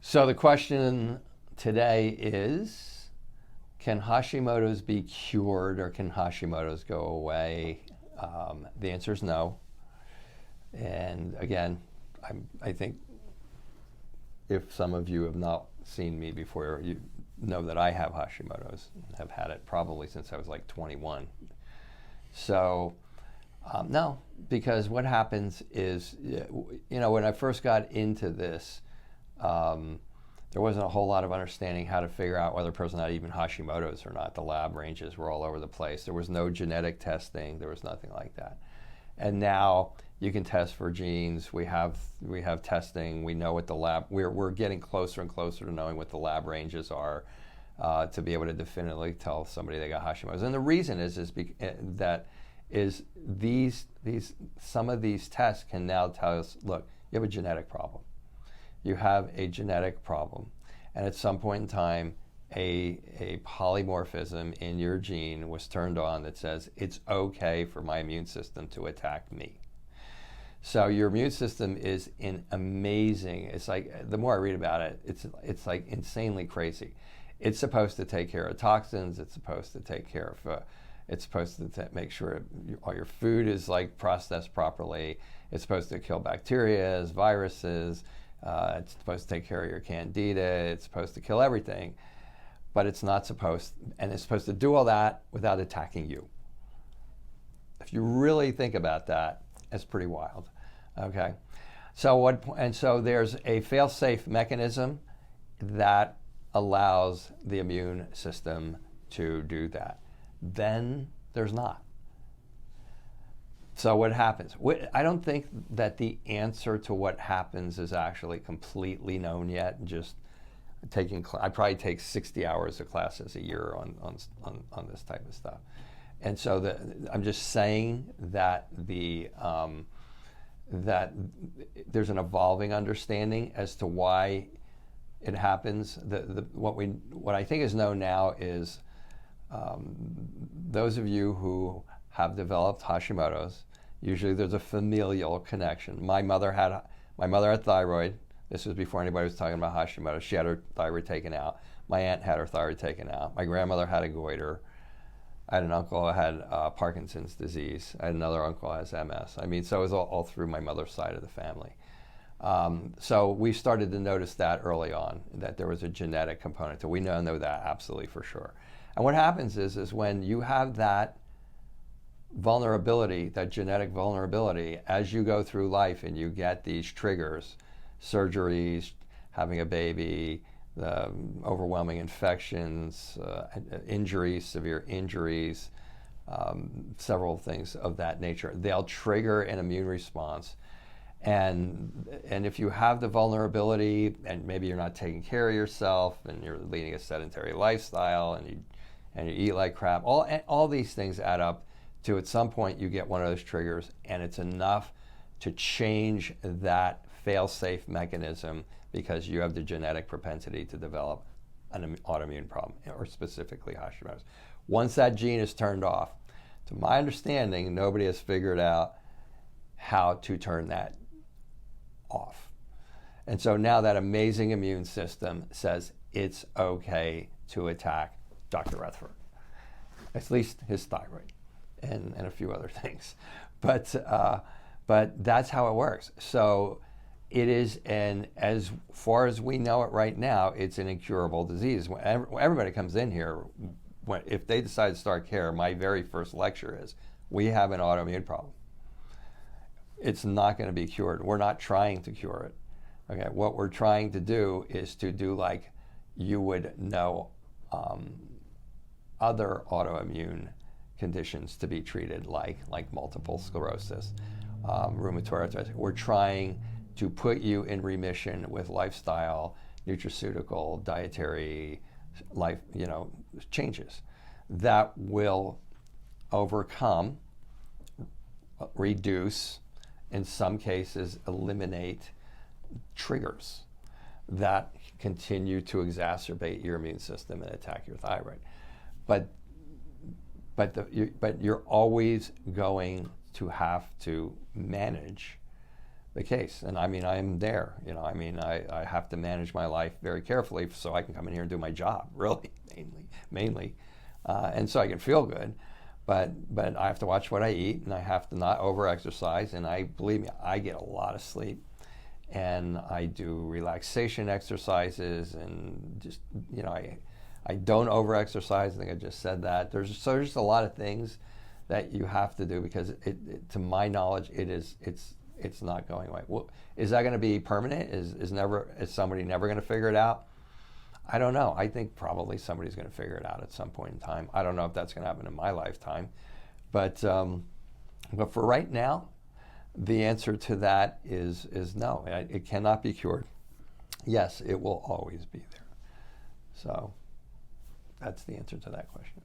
So the question today is, can Hashimoto's be cured or can Hashimoto's go away? The answer is no. And again, I think if some of you have not seen me before, you know that I have Hashimoto's, have had it probably since I was like 21. So no, because what happens is, when I first got into this, there wasn't a whole lot of understanding how to figure out whether a person had even Hashimoto's or not. The lab ranges were all over the place. There was no genetic testing. There was nothing like that. And now you can test for genes. We have testing. We know what the lab. We're getting closer and closer to knowing what the lab ranges are to be able to definitively tell somebody they got Hashimoto's. And the reason is some of these tests can now tell us, look, you have a genetic problem. You have a genetic problem, and at some point in time, a polymorphism in your gene was turned on that says it's okay for my immune system to attack me. So your immune system is amazing. It's like, the more I read about it, it's like insanely crazy. It's supposed to take care of toxins. It's supposed to take care of. It's supposed to make sure all your food is like processed properly. It's supposed to kill bacteria, viruses. It's supposed to take care of your candida. It's supposed to kill everything, but it's not supposed, and it's supposed to do all that without attacking you. If you really think about that, it's pretty wild. Okay, so there's a fail-safe mechanism that allows the immune system to do that. Then there's not. So what happens? I don't think that the answer to what happens is actually completely known yet. Just I probably take 60 hours of classes a year on this type of stuff. And so I'm just saying that that there's an evolving understanding as to why it happens. What I think is known now is those of you who have developed Hashimoto's, usually there's a familial connection. My mother had thyroid. This was before anybody was talking about Hashimoto. She had her thyroid taken out. My aunt had her thyroid taken out. My grandmother had a goiter. I had an uncle who had Parkinson's disease. I had another uncle who has MS. I mean, so it was all through my mother's side of the family. So we started to notice that early on, that there was a genetic component to it. We now know that absolutely for sure. And what happens is when you have that vulnerability, that genetic vulnerability, as you go through life and you get these triggers, surgeries, having a baby, overwhelming infections, injuries, severe injuries, several things of that nature, they'll trigger an immune response. And if you have the vulnerability and maybe you're not taking care of yourself and you're leading a sedentary lifestyle and you eat like crap, all these things add up to, at some point you get one of those triggers, and it's enough to change that fail-safe mechanism because you have the genetic propensity to develop an autoimmune problem, or specifically Hashimoto's. Once that gene is turned off, to my understanding, nobody has figured out how to turn that off. And so now that amazing immune system says it's okay to attack Dr. Rutherford, at least his thyroid and a few other things. But that's how it works. So it is, and as far as we know it right now, it's an incurable disease. When everybody comes in here, if they decide to start care, my very first lecture is, we have an autoimmune problem. It's not going to be cured. We're not trying to cure it. Okay, what we're trying to do is to do like you would know other autoimmune conditions to be treated, like multiple sclerosis, rheumatoid arthritis. We're trying to put you in remission with lifestyle, nutraceutical, dietary, changes that will overcome, reduce, in some cases eliminate triggers that continue to exacerbate your immune system and attack your thyroid. But you're always going to have to manage the case. And I mean, I'm there. You know, I mean, I have to manage my life very carefully so I can come in here and do my job, really, mainly, and so I can feel good. But I have to watch what I eat, and I have to not over-exercise. And believe me, I get a lot of sleep, and I do relaxation exercises, and just, you know, I don't over-exercise. I think I just said that. There's just a lot of things that you have to do, because to my knowledge, it's not going away. Well, is that going to be permanent? Is somebody never going to figure it out? I don't know. I think probably somebody's going to figure it out at some point in time. I don't know if that's going to happen in my lifetime, but for right now, the answer to that is no. It cannot be cured. Yes, it will always be there. So that's the answer to that question.